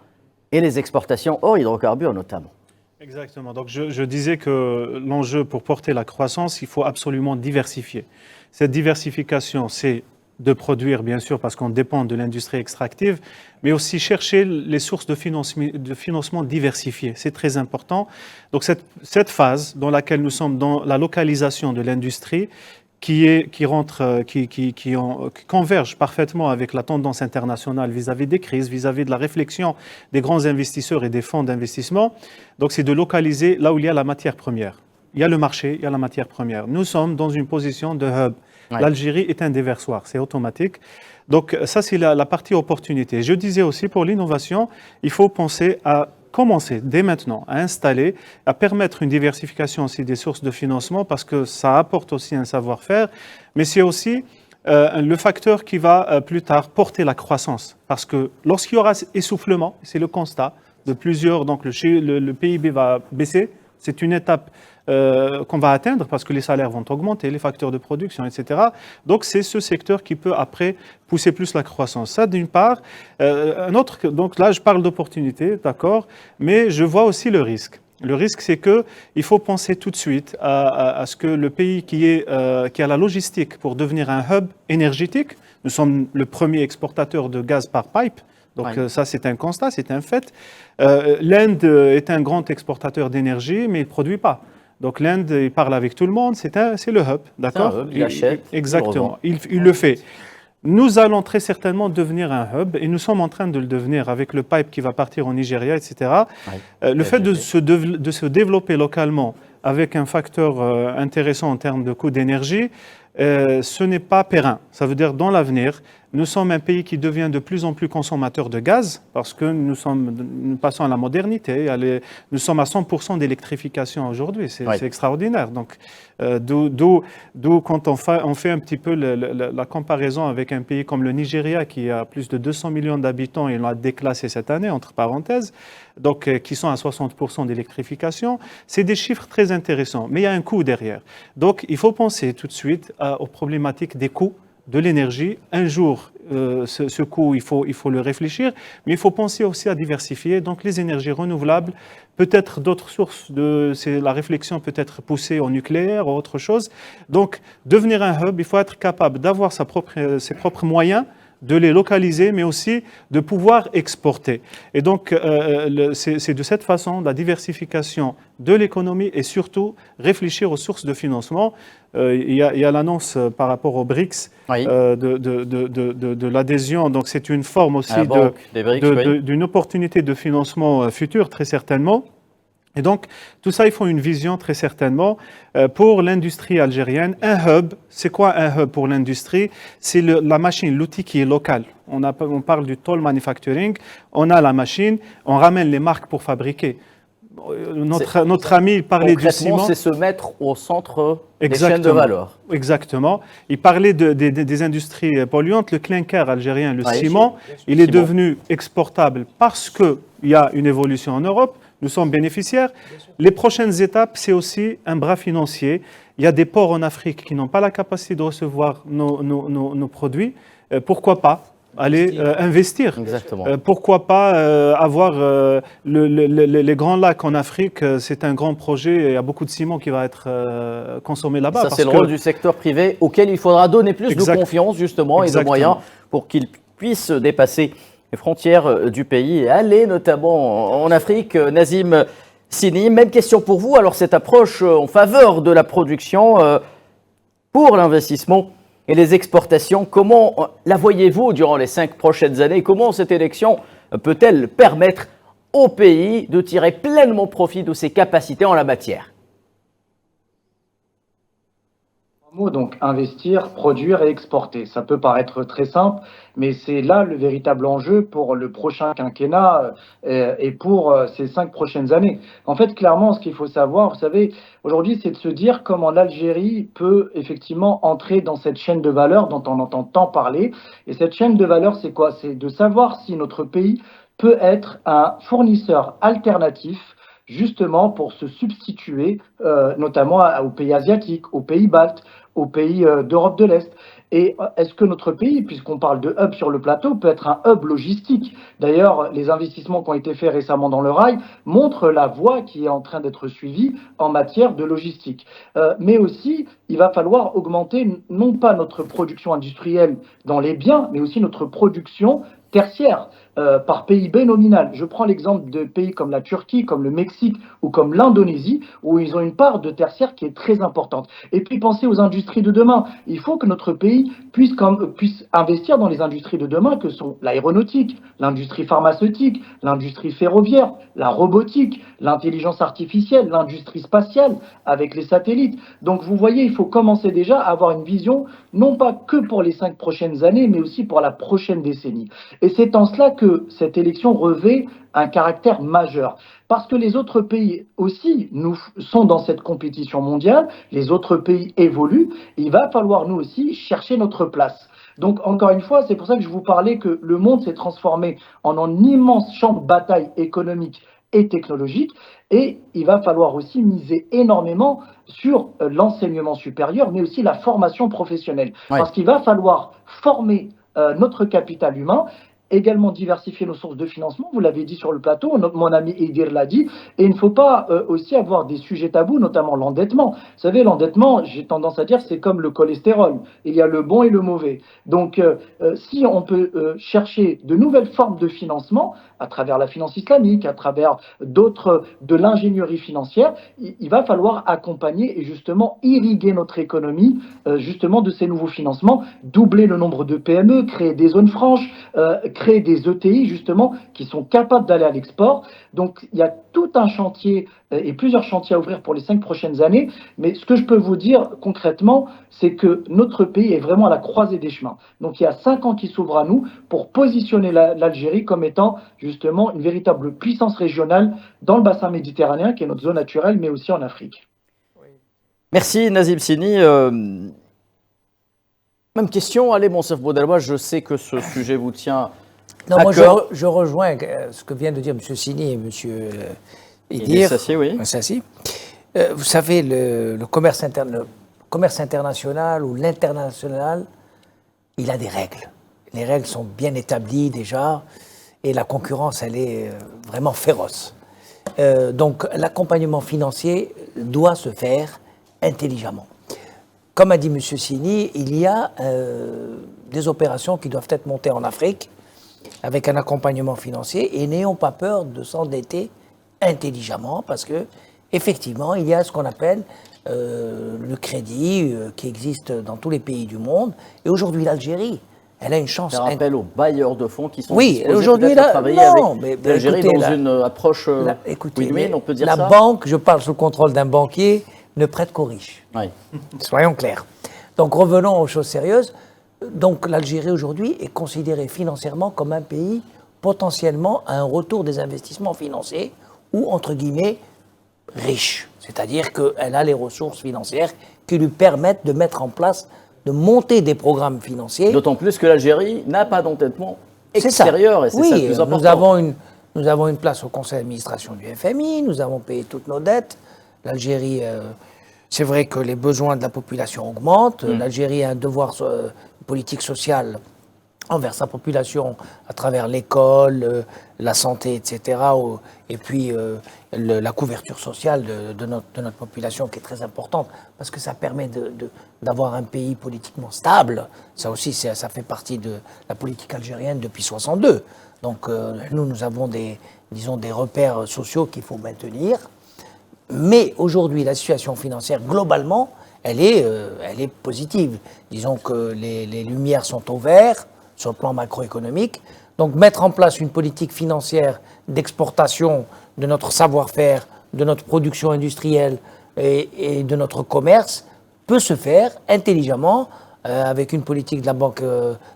et les exportations hors hydrocarbures notamment. Exactement. Donc je disais que l'enjeu pour porter la croissance, il faut absolument diversifier. Cette diversification, c'est de produire, bien sûr, parce qu'on dépend de l'industrie extractive, mais aussi chercher les sources de financement diversifiées. C'est très important. Donc cette phase dans laquelle nous sommes dans la localisation de l'industrie, qui converge parfaitement avec la tendance internationale vis-à-vis des crises, vis-à-vis de la réflexion des grands investisseurs et des fonds d'investissement. Donc c'est de localiser là où il y a la matière première. Il y a le marché, il y a la matière première. Nous sommes dans une position de hub. Ouais. L'Algérie est un déversoir, c'est automatique. Donc ça, c'est la partie opportunité. Je disais aussi, pour l'innovation, il faut penser à commencer dès maintenant à installer, à permettre une diversification aussi des sources de financement, parce que ça apporte aussi un savoir-faire, mais c'est aussi le facteur qui va plus tard porter la croissance. Parce que lorsqu'il y aura essoufflement, c'est le constat de plusieurs, donc le PIB va baisser C'est une étape qu'on va atteindre parce que les salaires vont augmenter, les facteurs de production, etc. Donc, c'est ce secteur qui peut après pousser plus la croissance. Ça, d'une part. Un autre, donc là, je parle d'opportunité, d'accord, mais je vois aussi le risque. Le risque, c'est qu'il faut penser tout de suite à ce que le pays qui a la logistique pour devenir un hub énergétique, nous sommes le premier exportateur de gaz par pipe, donc ça c'est un constat, c'est un fait. L'Inde est un grand exportateur d'énergie, mais il ne produit pas. Donc l'Inde, il parle avec tout le monde, c'est le hub, d'accord? Il achète. Exactement, il le fait. Nous allons très certainement devenir un hub et nous sommes en train de le devenir avec le pipe qui va partir au Nigeria, etc. Le fait de se développer localement avec un facteur intéressant en termes de coût d'énergie, ce n'est pas périn. Ça veut dire dans l'avenir, nous sommes un pays qui devient de plus en plus consommateur de gaz parce que nous passons à la modernité. Nous sommes à 100% d'électrification aujourd'hui. C'est extraordinaire. Donc, d'où quand on fait un petit peu la comparaison avec un pays comme le Nigeria qui a plus de 200 millions d'habitants et on l'a déclassé cette année, entre parenthèses, donc qui sont à 60% d'électrification, c'est des chiffres très intéressants. Mais il y a un coût derrière. Donc, il faut penser tout de suite aux problématiques des coûts de l'énergie. Un jour, ce coût, il faut le réfléchir, mais il faut penser aussi à diversifier. Donc, les énergies renouvelables, peut-être d'autres sources, la réflexion peut être poussée au nucléaire ou autre chose. Donc, devenir un hub, il faut être capable d'avoir ses propres moyens, de les localiser, mais aussi de pouvoir exporter. Et donc, c'est de cette façon, la diversification de l'économie et surtout réfléchir aux sources de financement. Il y a l'annonce par rapport aux BRICS de l'adhésion. Donc, c'est une forme aussi d'une opportunité de financement futur, très certainement. Et donc, tout ça, il faut une vision très certainement pour l'industrie algérienne. Un hub, c'est quoi un hub pour l'industrie? C'est la machine, l'outil qui est local. On parle du toll manufacturing, on a la machine, on ramène les marques pour fabriquer. Notre ami parlait du ciment. C'est se mettre au centre des chaînes de valeur. Exactement. Il parlait des industries polluantes. Le clinker algérien, le ciment, il est devenu exportable parce qu'il y a une évolution en Europe. Nous sommes bénéficiaires. Les prochaines étapes, c'est aussi un bras financier. Il y a des ports en Afrique qui n'ont pas la capacité de recevoir nos produits. Pourquoi pas aller investir? Exactement. Pourquoi pas avoir les grands lacs en Afrique? C'est un grand projet. Il y a beaucoup de ciment qui va être consommé là-bas. Ça, c'est le rôle du secteur privé auquel il faudra donner plus de confiance, justement, et de moyens pour qu'il puisse dépasser les frontières du pays et aller notamment en Afrique. Nazim Sini, même question pour vous. Alors, cette approche en faveur de la production pour l'investissement et les exportations, comment la voyez-vous durant les 5 prochaines années? Comment cette élection peut-elle permettre au pays de tirer pleinement profit de ses capacités en la matière? Donc, investir, produire et exporter. Ça peut paraître très simple, mais c'est là le véritable enjeu pour le prochain quinquennat et pour ces 5 prochaines années. En fait, clairement, ce qu'il faut savoir, vous savez, aujourd'hui, c'est de se dire comment l'Algérie peut effectivement entrer dans cette chaîne de valeur dont on entend tant parler. Et cette chaîne de valeur, c'est quoi? C'est de savoir si notre pays peut être un fournisseur alternatif justement pour se substituer notamment aux pays asiatiques, aux pays baltes, aux pays d'Europe de l'Est. Et est-ce que notre pays, puisqu'on parle de hub sur le plateau, peut être un hub logistique? D'ailleurs, les investissements qui ont été faits récemment dans le rail montrent la voie qui est en train d'être suivie en matière de logistique. Mais aussi, il va falloir augmenter non pas notre production industrielle dans les biens, mais aussi notre production tertiaire par PIB nominal. Je prends l'exemple de pays comme la Turquie, comme le Mexique ou comme l'Indonésie, où ils ont une part de tertiaire qui est très importante. Et puis pensez aux industries de demain. Il faut que notre pays puisse investir dans les industries de demain que sont l'aéronautique, l'industrie pharmaceutique, l'industrie ferroviaire, la robotique, l'intelligence artificielle, l'industrie spatiale avec les satellites. Donc vous voyez, il faut commencer déjà à avoir une vision non pas que pour les 5 prochaines années, mais aussi pour la prochaine décennie. Et c'est en cela que cette élection revêt un caractère majeur. Parce que les autres pays aussi sont dans cette compétition mondiale, les autres pays évoluent, et il va falloir nous aussi chercher notre place. Donc encore une fois, c'est pour ça que je vous parlais que le monde s'est transformé en un immense champ de bataille économique et technologique. Et il va falloir aussi miser énormément sur l'enseignement supérieur, mais aussi la formation professionnelle. Oui. Parce qu'il va falloir former notre capital humain, également diversifier nos sources de financement, vous l'avez dit sur le plateau, mon ami Edir l'a dit, et il ne faut pas aussi avoir des sujets tabous, notamment l'endettement. Vous savez, l'endettement, j'ai tendance à dire, c'est comme le cholestérol, il y a le bon et le mauvais. Donc, si on peut chercher de nouvelles formes de financement, à travers la finance islamique, à travers d'autres, de l'ingénierie financière, il va falloir accompagner et justement irriguer notre économie justement de ces nouveaux financements, doubler le nombre de PME, créer des zones franches, créer des ETI justement qui sont capables d'aller à l'export. Donc il y a tout un chantier et plusieurs chantiers à ouvrir pour les 5 prochaines années. Mais ce que je peux vous dire concrètement, c'est que notre pays est vraiment à la croisée des chemins. Donc il y a 5 ans qui s'ouvrent à nous pour positionner l'Algérie comme étant justement une véritable puissance régionale dans le bassin méditerranéen, qui est notre zone naturelle, mais aussi en Afrique. Merci Nazim Sini. Même question, allez Monsef Boudelba, je sais que ce sujet vous tient non, à moi cœur. je rejoins ce que viennent de dire M. Sini et M. Edir. Oui. Sassi. Vous savez, le commerce international ou l'international, il a des règles. Les règles sont bien établies déjà et la concurrence, elle est vraiment féroce. Donc l'accompagnement financier doit se faire intelligemment. Comme a dit M. Sini, il y a des opérations qui doivent être montées en Afrique avec un accompagnement financier et n'ayons pas peur de s'endetter intelligemment parce que effectivement, il y a ce qu'on appelle le crédit qui existe dans tous les pays du monde. Et aujourd'hui, l'Algérie, elle a une chance. Faire appel aux bailleurs de fonds qui sont oui, aujourd'hui là, travailler avec l'Algérie dans une approche win-win, on peut dire ça. La banque, je parle sous le contrôle d'un banquier, ne prête qu'aux riches. Oui. Soyons clairs. Donc revenons aux choses sérieuses. Donc l'Algérie aujourd'hui est considérée financièrement comme un pays potentiellement à un retour des investissements financiers ou entre guillemets riche. C'est-à-dire qu'elle a les ressources financières qui lui permettent de mettre en place, de monter des programmes financiers. D'autant plus que l'Algérie n'a pas d'endettement extérieur et c'est ça le plus important. Nous avons une place au conseil d'administration du FMI, nous avons payé toutes nos dettes. L'Algérie, c'est vrai que les besoins de la population augmentent. L'Algérie a un devoir politique social envers sa population à travers l'école, la santé, etc. Et puis la couverture sociale de notre population qui est très importante parce que ça permet d'avoir un pays politiquement stable. Ça aussi, ça fait partie de la politique algérienne depuis 1962. Donc nous avons des repères sociaux qu'il faut maintenir. Mais aujourd'hui, la situation financière, globalement, elle est positive. Disons que les lumières sont au vert sur le plan macroéconomique. Donc mettre en place une politique financière d'exportation de notre savoir-faire, de notre production industrielle et de notre commerce peut se faire intelligemment avec une politique de la Banque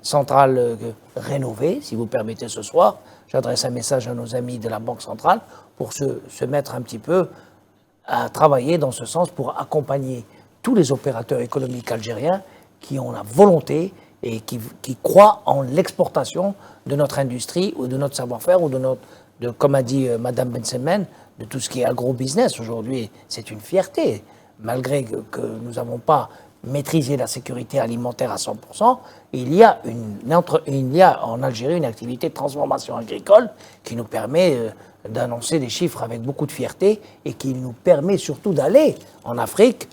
centrale rénovée, si vous permettez ce soir. J'adresse un message à nos amis de la Banque centrale pour se mettre un petit peu à travailler dans ce sens pour accompagner tous les opérateurs économiques algériens qui ont la volonté et qui croient en l'exportation de notre industrie ou de notre savoir-faire ou comme a dit Madame Bensemen, de tout ce qui est agro-business. Aujourd'hui, c'est une fierté. Malgré que nous n'avons pas maîtrisé la sécurité alimentaire à 100%, il y a en Algérie une activité de transformation agricole qui nous permet d'annoncer des chiffres avec beaucoup de fierté et qui nous permet surtout d'aller en Afrique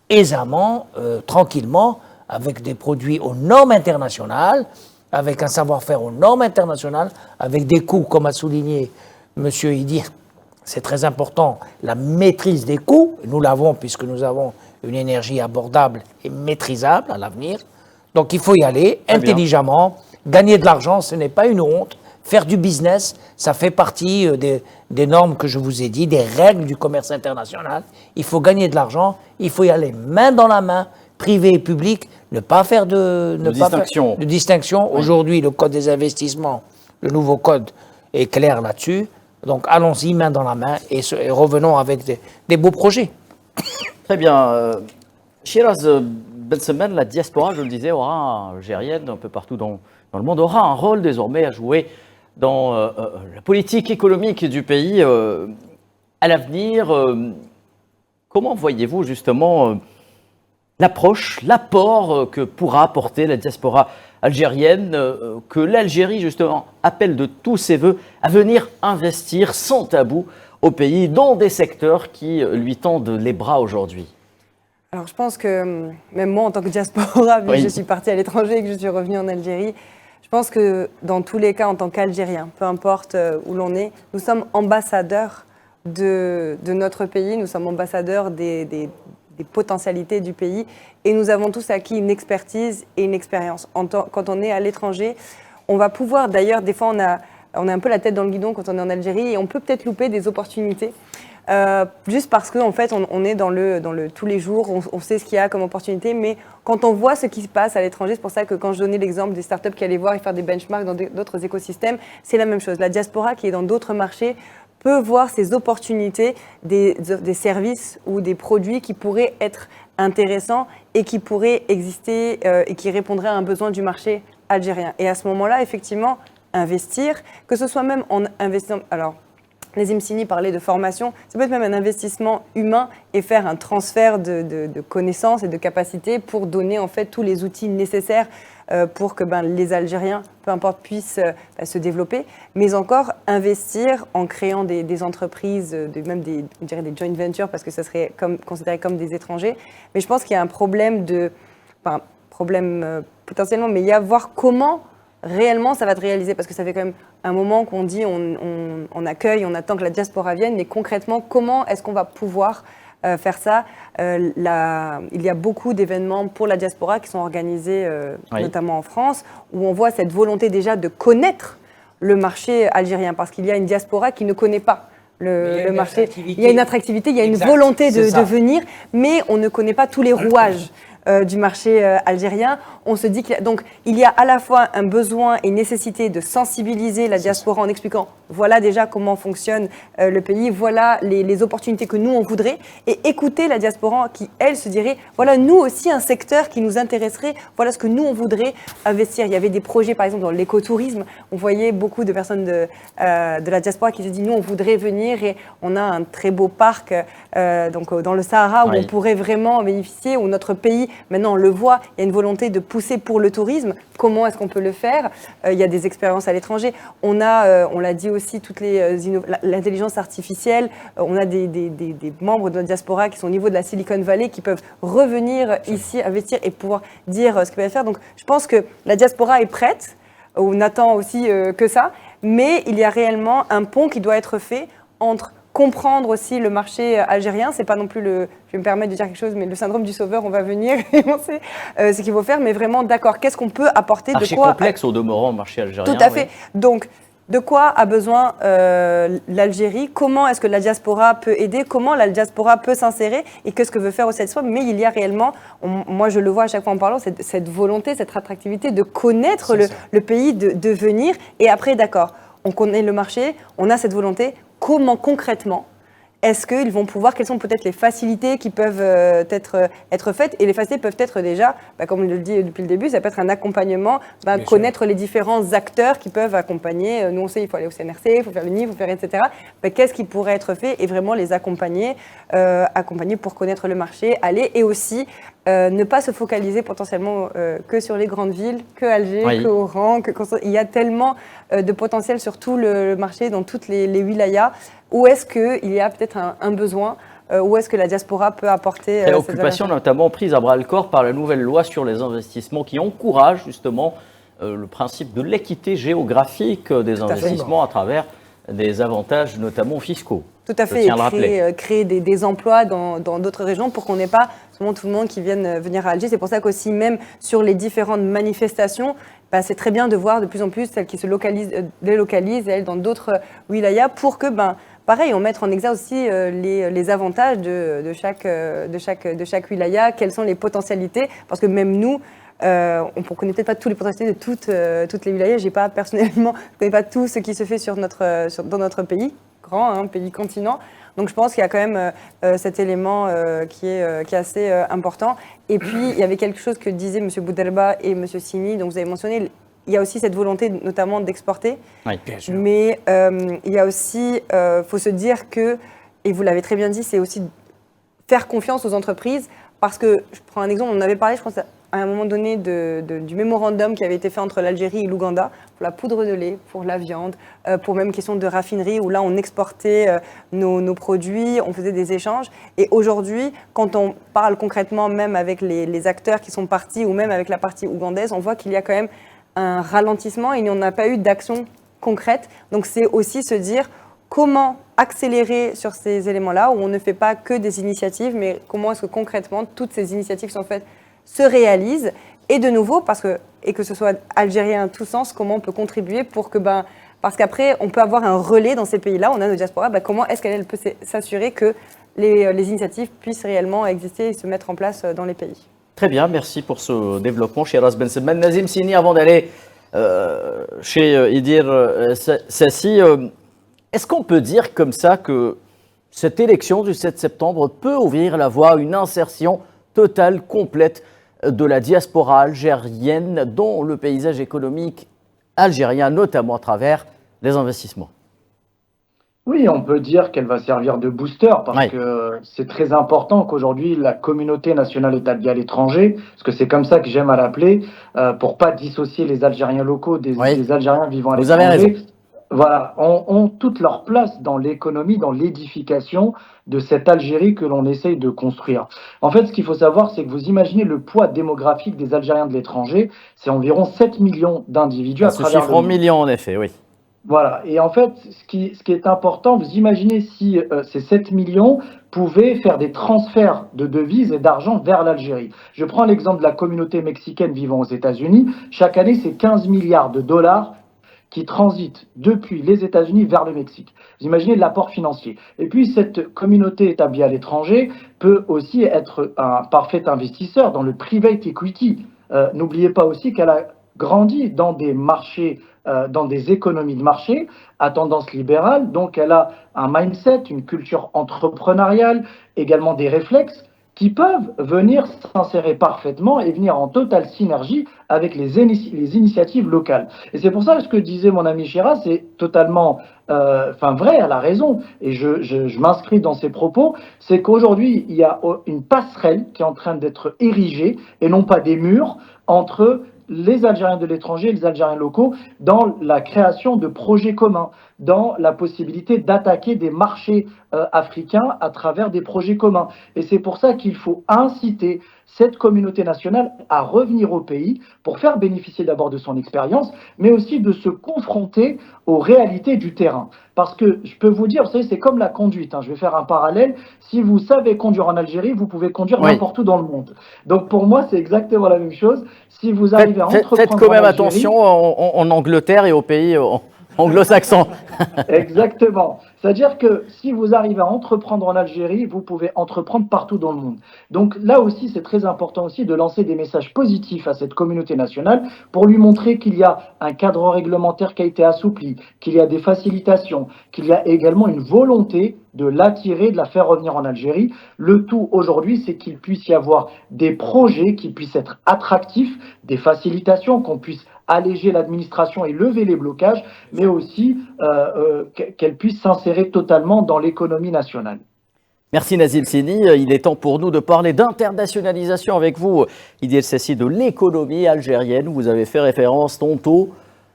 aisément, tranquillement, avec des produits aux normes internationales, avec un savoir-faire aux normes internationales, avec des coûts, comme a souligné M. Idir, c'est très important, la maîtrise des coûts. Nous l'avons puisque nous avons une énergie abordable et maîtrisable à l'avenir. Donc il faut y aller intelligemment. Gagner de l'argent, ce n'est pas une honte. Faire du business, ça fait partie des normes que je vous ai dit, des règles du commerce international. Il faut gagner de l'argent, il faut y aller main dans la main, privé et public, ne pas faire de distinction. Oui. Aujourd'hui, le code des investissements, le nouveau code est clair là-dessus. Donc allons-y main dans la main et revenons avec des beaux projets. Très bien. Shiraz Bensemen, la diaspora, je le disais, algérienne, un peu partout dans le monde, aura un rôle désormais à jouer dans la politique économique du pays à l'avenir. Comment voyez-vous justement l'approche, l'apport que pourra apporter la diaspora algérienne, que l'Algérie justement appelle de tous ses voeux à venir investir sans tabou au pays dans des secteurs qui lui tendent les bras aujourd'hui? Alors je pense que, même moi en tant que diaspora, vu que Oui. je suis partie à l'étranger et que je suis revenue en Algérie, je pense que dans tous les cas, en tant qu'Algérien, peu importe où l'on est, nous sommes ambassadeurs de notre pays, nous sommes ambassadeurs des potentialités du pays et nous avons tous acquis une expertise et une expérience. Quand on est à l'étranger, on va pouvoir, d'ailleurs, des fois on a un peu la tête dans le guidon quand on est en Algérie et on peut peut-être louper des opportunités. Juste parce qu'en fait, on est dans le tous les jours, on sait ce qu'il y a comme opportunité, mais quand on voit ce qui se passe à l'étranger, c'est pour ça que quand je donnais l'exemple des startups qui allaient voir et faire des benchmarks dans d'autres écosystèmes, c'est la même chose. La diaspora qui est dans d'autres marchés peut voir ces opportunités des services ou des produits qui pourraient être intéressants et qui pourraient exister et qui répondraient à un besoin du marché algérien. Et à ce moment-là, effectivement, investir, que ce soit même en investissant... Alors, les Imsini parlaient de formation, ça peut être même un investissement humain et faire un transfert de connaissances et de capacités pour donner en fait tous les outils nécessaires pour que les Algériens, peu importe, puissent se développer, mais encore investir en créant des entreprises, même on dirait des joint ventures parce que ça serait considéré comme des étrangers. Mais je pense qu'il y a un problème potentiellement, mais il y a à voir comment réellement ça va être réalisé, parce que ça fait quand même un moment qu'on dit on accueille, on attend que la diaspora vienne, mais concrètement, comment est-ce qu'on va pouvoir faire ça? Il y a beaucoup d'événements pour la diaspora qui sont organisés, notamment en France, où on voit cette volonté déjà de connaître le marché algérien, parce qu'il y a une diaspora qui ne connaît pas le marché. Il y a une attractivité, il y a une volonté de venir, mais on ne connaît pas tous les rouages du marché algérien. On se dit donc il y a à la fois un besoin et une nécessité de sensibiliser la diaspora en expliquant voilà déjà comment fonctionne le pays, voilà les opportunités que nous on voudrait, et écouter la diaspora qui elle se dirait voilà nous aussi un secteur qui nous intéresserait, voilà ce que nous on voudrait investir. Il y avait des projets par exemple dans l'écotourisme, on voyait beaucoup de personnes de la diaspora qui se disent nous on voudrait venir et on a un très beau parc donc dans le Sahara où on pourrait vraiment bénéficier, où notre pays maintenant on le voit, il y a une volonté de pousser pour le tourisme. Comment est-ce qu'on peut le faire? Il y a des expériences à l'étranger. On l'a dit aussi, l'intelligence artificielle. On a des membres de notre diaspora qui sont au niveau de la Silicon Valley qui peuvent revenir ici, investir et pouvoir dire ce qu'ils peuvent faire. Donc je pense que la diaspora est prête. On attend aussi que ça. Mais il y a réellement un pont qui doit être fait entre comprendre aussi le marché algérien, c'est pas non plus je vais me permettre de dire quelque chose, mais le syndrome du sauveur, on va venir et on sait ce qu'il faut faire, mais vraiment d'accord, qu'est-ce qu'on peut apporter, Archi complexe au demeurant, le marché algérien. Tout à fait. Donc, de quoi a besoin l'Algérie? Comment est-ce que la diaspora peut aider? Comment la diaspora peut s'insérer? Et qu'est-ce que veut faire aussi cette fois? Mais il y a réellement, moi je le vois à chaque fois en parlant, cette volonté, cette attractivité de connaître le pays, de venir. Et après, d'accord, on connaît le marché, on a cette volonté. Comment concrètement est-ce qu'ils vont pouvoir, quelles sont peut-être les facilités qui peuvent être faites? Et les facilités peuvent être déjà, comme on le dit depuis le début, ça peut être un accompagnement, connaître les différents acteurs qui peuvent accompagner. Nous on sait, il faut aller au CNRC, il faut faire le NIF, il faut faire etc. Qu'est-ce qui pourrait être fait? Et vraiment les accompagner pour connaître le marché, aller et aussi ne pas se focaliser potentiellement que sur les grandes villes, que Alger, que Oran, il y a tellement de potentiel sur tout le marché, dans toutes les wilayas. Où est-ce qu'il y a peut-être un besoin? Où est-ce que la diaspora peut apporter préoccupation notamment prise à bras-le-corps par la nouvelle loi sur les investissements qui encourage justement le principe de l'équité géographique des investissements à travers des avantages notamment fiscaux. Tout à fait, et créer des emplois dans d'autres régions pour qu'on n'ait pas seulement tout le monde qui vienne venir à Alger. C'est pour ça qu'aussi même sur les différentes manifestations, c'est très bien de voir de plus en plus celles qui se délocalisent elles dans d'autres wilayas pour que pareil, on mette en exergue aussi les avantages de chaque wilaya, quelles sont les potentialités, parce que même nous, on ne connaît peut-être pas tous les potentialités de toutes les wilayas. Personnellement, je ne connais pas tout ce qui se fait dans notre pays, grand, pays continent. Donc je pense qu'il y a quand même cet élément qui est assez important. Et puis, il y avait quelque chose que disaient M. Boudelba et M. Sini, donc vous avez mentionné il y a aussi cette volonté notamment d'exporter. Oui. Bien sûr. Mais il y a aussi, faut se dire que, et vous l'avez très bien dit, c'est aussi faire confiance aux entreprises. Parce que, je prends un exemple, on avait parlé, je pense, à un moment donné du mémorandum qui avait été fait entre l'Algérie et l'Ouganda pour la poudre de lait, pour la viande, pour même question de raffinerie, où là, on exportait nos produits, on faisait des échanges. Et aujourd'hui, quand on parle concrètement, même avec les acteurs qui sont partis, ou même avec la partie ougandaise, on voit qu'il y a quand même un ralentissement et il n'y en a pas eu d'action concrète. Donc, c'est aussi se dire comment accélérer sur ces éléments-là, où on ne fait pas que des initiatives, mais comment est-ce que concrètement toutes ces initiatives sont faites, se réalisent. Et de nouveau, et que ce soit algérien en tous sens, comment on peut contribuer pour que, parce qu'après, on peut avoir un relais dans ces pays-là, on a nos diasporas, comment est-ce qu'elle peut s'assurer que les initiatives puissent réellement exister et se mettre en place dans les pays. Très bien, merci pour ce développement. Shiraz Ben Salman. Nazim Sini, avant d'aller chez Idir Sassi, est-ce qu'on peut dire comme ça que cette élection du 7 septembre peut ouvrir la voie à une insertion totale, complète de la diaspora algérienne dans le paysage économique algérien, notamment à travers les investissements? Oui, on peut dire qu'elle va servir de booster parce que c'est très important qu'aujourd'hui la communauté nationale établie à l'étranger, parce que c'est comme ça que j'aime à l'appeler, pour pas dissocier les Algériens locaux des Algériens vivant à l'étranger. Vous avez raison. Voilà, ont toute leur place dans l'économie, dans l'édification de cette Algérie que l'on essaye de construire. En fait, ce qu'il faut savoir, c'est que vous imaginez le poids démographique des Algériens de l'étranger, c'est environ 7 millions d'individus à travers le monde. Ce chiffre en millions, en effet, oui. Voilà, et en fait, ce qui est important, vous imaginez si ces 7 millions pouvaient faire des transferts de devises et d'argent vers l'Algérie. Je prends l'exemple de la communauté mexicaine vivant aux États-Unis. Chaque année, c'est 15 milliards de dollars qui transitent depuis les États-Unis vers le Mexique. Vous imaginez l'apport financier. Et puis, cette communauté établie à l'étranger peut aussi être un parfait investisseur dans le private equity. N'oubliez pas aussi qu'elle a grandi dans des marchés, dans des économies de marché à tendance libérale. Donc, elle a un mindset, une culture entrepreneuriale, également des réflexes qui peuvent venir s'insérer parfaitement et venir en totale synergie avec les initiatives locales. Et c'est pour ça que ce que disait mon ami Shiraz, c'est totalement vrai, elle a raison, et je m'inscris dans ses propos, c'est qu'aujourd'hui, il y a une passerelle qui est en train d'être érigée, et non pas des murs, entre les Algériens de l'étranger et les Algériens locaux dans la création de projets communs, dans la possibilité d'attaquer des marchés africains à travers des projets communs. Et c'est pour ça qu'il faut inciter cette communauté nationale à revenir au pays pour faire bénéficier d'abord de son expérience, mais aussi de se confronter aux réalités du terrain. Parce que je peux vous dire, vous savez, c'est comme la conduite, je vais faire un parallèle, si vous savez conduire en Algérie, vous pouvez conduire n'importe où dans le monde. Donc pour moi, c'est exactement la même chose. Si vous arrivez à entreprendre faites quand même attention en Angleterre et aux pays anglo-saxons. Exactement. C'est-à-dire que si vous arrivez à entreprendre en Algérie, vous pouvez entreprendre partout dans le monde. Donc là aussi, c'est très important aussi de lancer des messages positifs à cette communauté nationale pour lui montrer qu'il y a un cadre réglementaire qui a été assoupli, qu'il y a des facilitations, qu'il y a également une volonté de l'attirer, de la faire revenir en Algérie. Le tout aujourd'hui, c'est qu'il puisse y avoir des projets qui puissent être attractifs, des facilitations, qu'on puisse alléger l'administration et lever les blocages, mais aussi qu'elle puisse s'insérer totalement dans l'économie nationale. Merci Nazim Sini. Il est temps pour nous de parler d'internationalisation avec vous, Idir Sassi, de l'économie algérienne. Vous avez fait référence tantôt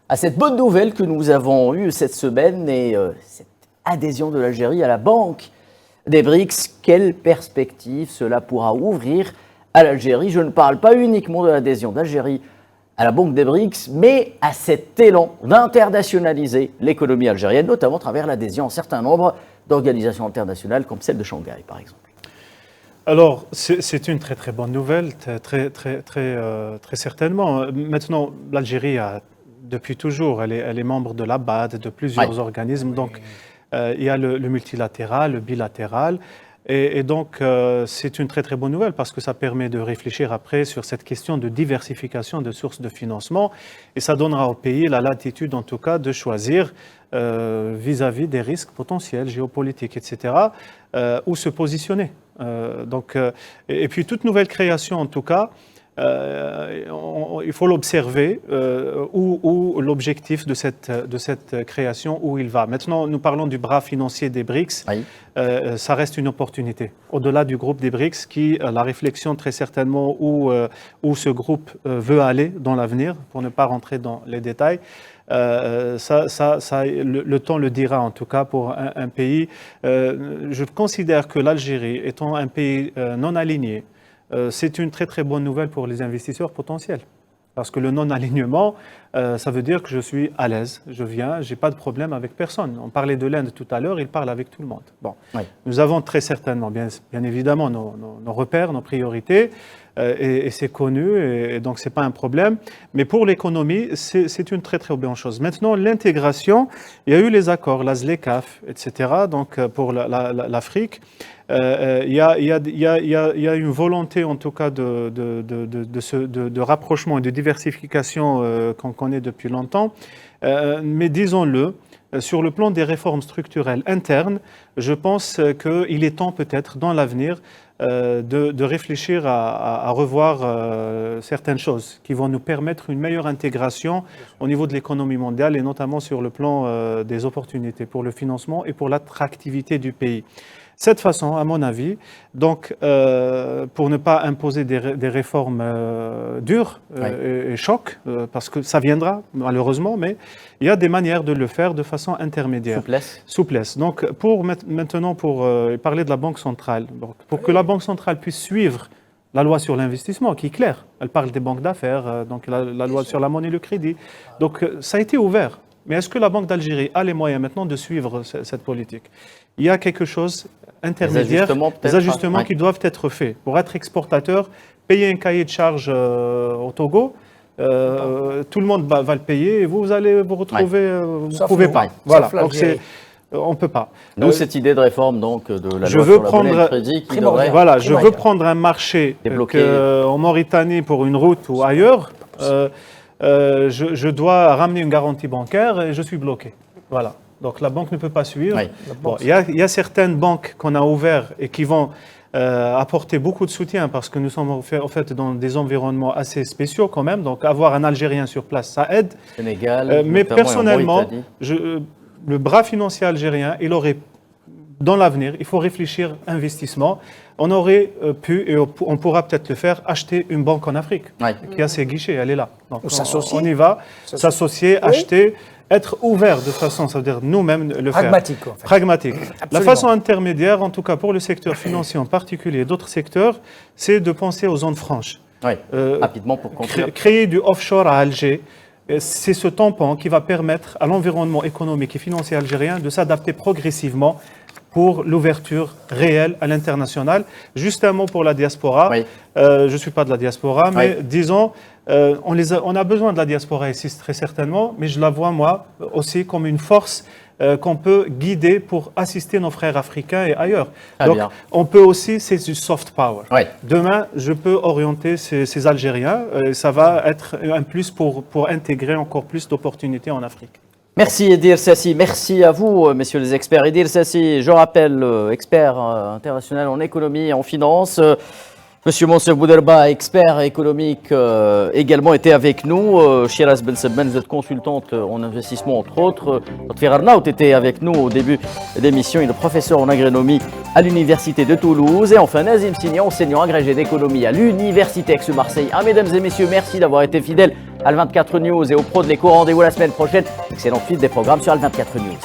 à cette bonne nouvelle que nous avons eue cette semaine et cette adhésion de l'Algérie à la Banque des BRICS. Quelle perspective cela pourra ouvrir à l'Algérie? Je ne parle pas uniquement de l'adhésion d'Algérie à la Banque des BRICS, mais à cet élan d'internationaliser l'économie algérienne, notamment à travers l'adhésion à un certain nombre d'organisations internationales, comme celle de Shanghai, par exemple. Alors, c'est une très très bonne nouvelle, très certainement. Maintenant, l'Algérie a, depuis toujours, elle est membre de la BAD, de plusieurs organismes, donc il y a le multilatéral, le bilatéral. Et donc, c'est une très très bonne nouvelle parce que ça permet de réfléchir après sur cette question de diversification de sources de financement et ça donnera au pays la latitude, en tout cas, de choisir vis-à-vis des risques potentiels géopolitiques, etc., où se positionner. Et puis, toute nouvelle création, en tout cas, il faut l'observer où l'objectif de cette création, où il va. Maintenant, nous parlons du bras financier des BRICS. Oui. Ça reste une opportunité. Au-delà du groupe des BRICS, la réflexion très certainement où ce groupe veut aller dans l'avenir, pour ne pas rentrer dans les détails, le temps le dira en tout cas pour un pays. Je considère que l'Algérie étant un pays non aligné, c'est une très très bonne nouvelle pour les investisseurs potentiels. Parce que le non-alignement, ça veut dire que je suis à l'aise, je viens, je n'ai pas de problème avec personne. On parlait de l'Inde tout à l'heure, il parle avec tout le monde. Bon. Oui. Nous avons très certainement, bien évidemment, nos repères, nos priorités, et c'est connu, et donc ce n'est pas un problème. Mais pour l'économie, c'est une très très bonne chose. Maintenant, l'intégration, il y a eu les accords, la ZLECAf, etc., donc pour l'Afrique. Il y a une volonté en tout cas de rapprochement et de diversification qu'on connaît depuis longtemps, mais disons-le, sur le plan des réformes structurelles internes, je pense qu'il est temps peut-être dans l'avenir de réfléchir à revoir certaines choses qui vont nous permettre une meilleure intégration au niveau de l'économie mondiale et notamment sur le plan des opportunités pour le financement et pour l'attractivité du pays. Cette façon, à mon avis, donc, pour ne pas imposer des réformes dures et chocs, parce que ça viendra malheureusement, mais il y a des manières de le faire de façon intermédiaire. Souplesse. Donc, maintenant, pour parler de la Banque centrale, donc, pour que la Banque centrale puisse suivre la loi sur l'investissement, qui est claire, elle parle des banques d'affaires, donc la loi sur la monnaie et le crédit. Donc, ça a été ouvert. Mais est-ce que la Banque d'Algérie a les moyens maintenant de suivre cette politique? Il y a quelque chose intermédiaire, des ajustements qui doivent être faits. Pour être exportateur, payer un cahier de charge au Togo, tout le monde va le payer et vous allez vous retrouver, vous ne pouvez pas. Voilà, donc on ne peut pas. Nous, cette idée de réforme donc, de la loi sur la monnaie et le crédit qui devrait... Voilà, je veux prendre un marché en Mauritanie pour une route ou ailleurs, je dois ramener une garantie bancaire et je suis bloqué. Voilà. Donc la banque ne peut pas suivre. Oui. Bon, il y a certaines banques qu'on a ouvertes et qui vont apporter beaucoup de soutien parce que nous sommes en fait dans des environnements assez spéciaux quand même. Donc avoir un Algérien sur place, ça aide. Sénégal, mais personnellement, le bras financier algérien, il aurait, dans l'avenir, il faut réfléchir investissement. On aurait pu, et on pourra peut-être le faire, acheter une banque en Afrique qui a ses guichets, elle est là. Donc on y va, s'associer, acheter, être ouvert de façon, ça veut dire nous-mêmes le faire. Pragmatique. En fait. Pragmatique. La façon intermédiaire, en tout cas pour le secteur financier en particulier et d'autres secteurs, c'est de penser aux zones franches. Oui, rapidement pour conclure. Créer du offshore à Alger, c'est ce tampon qui va permettre à l'environnement économique et financier algérien de s'adapter progressivement pour l'ouverture réelle à l'international. Juste un mot pour la diaspora. Oui. Je ne suis pas de la diaspora, mais disons, on a besoin de la diaspora ici très certainement, mais je la vois moi aussi comme une force qu'on peut guider pour assister nos frères africains et ailleurs. Donc on peut aussi, c'est du soft power. Oui. Demain, je peux orienter ces Algériens, ça va être un plus pour intégrer encore plus d'opportunités en Afrique. Merci Edir Sassi, merci à vous messieurs les experts. Edir Sassi, je rappelle, expert international en économie et en finance. Monsieur Monsef Bouderba, expert économique, également était avec nous. Shiraz Belsebben, vous êtes consultante en investissement entre autres. Lotfi Arnaout était avec nous au début d'émission. Il est professeur en agronomie à l'Université de Toulouse. Et enfin Nazim Signan, enseignant agrégé d'économie à l'Université Aix-Marseille. Mesdames et messieurs, merci d'avoir été fidèles à Al24 News et au Pro de l'Éco. Rendez-vous la semaine prochaine. Excellente suite des programmes sur Al24 News.